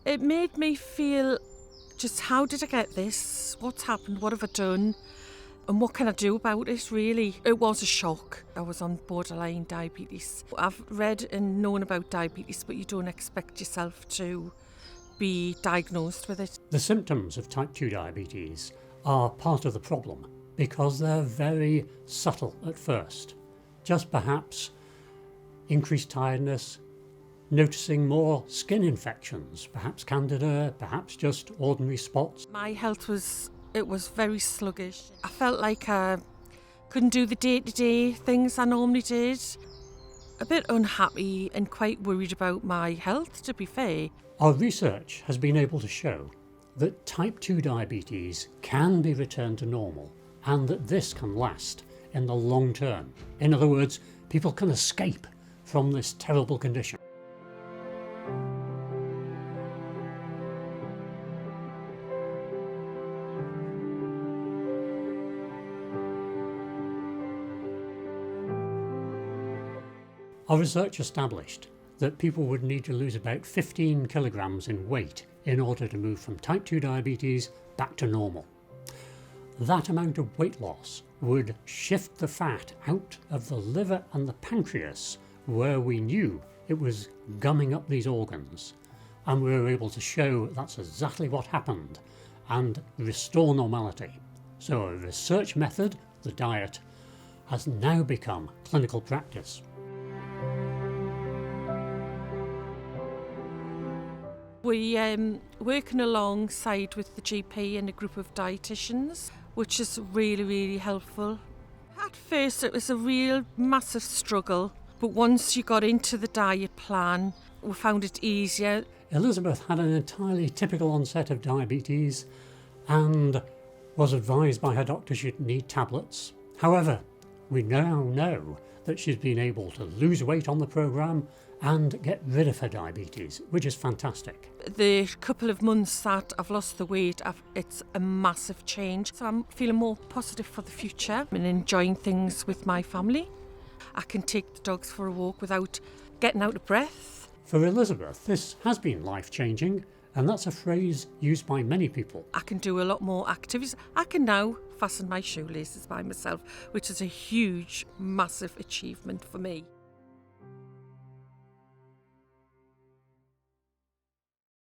It made me feel just how did I get this? What's happened? What have I done? And what can I do about it, really? It was a shock. I was on borderline diabetes. I've read and known about diabetes, but you don't expect yourself to be diagnosed with it. The symptoms of type 2 diabetes are part of the problem because they're very subtle at first. Just perhaps increased tiredness, noticing more skin infections, perhaps candida, perhaps just ordinary spots. My health was very sluggish. I felt like I couldn't do the day-to-day things I normally did. A bit unhappy and quite worried about my health, to be fair. Our research has been able to show that type 2 diabetes can be returned to normal and that this can last in the long term. In other words, people can escape from this terrible condition. Our research established that people would need to lose about 15 kilograms in weight in order to move from type 2 diabetes back to normal. That amount of weight loss would shift the fat out of the liver and the pancreas, where we knew it was gumming up these organs. And we were able to show that's exactly what happened and restore normality. So a research method, the diet, has now become clinical practice. We working alongside with the GP and a group of dietitians, which is really, really helpful. At first it was a real massive struggle, but once you got into the diet plan, we found it easier. Elizabeth had an entirely typical onset of diabetes and was advised by her doctor she'd need tablets. However, we now know that she's been able to lose weight on the programme and get rid of her diabetes, which is fantastic. The couple of months that I've lost the weight, it's a massive change. So I'm feeling more positive for the future and enjoying things with my family. I can take the dogs for a walk without getting out of breath. For Elizabeth, this has been life-changing, and that's a phrase used by many people. I can do a lot more activities. I can now fasten my shoelaces by myself, which is a huge, massive achievement for me.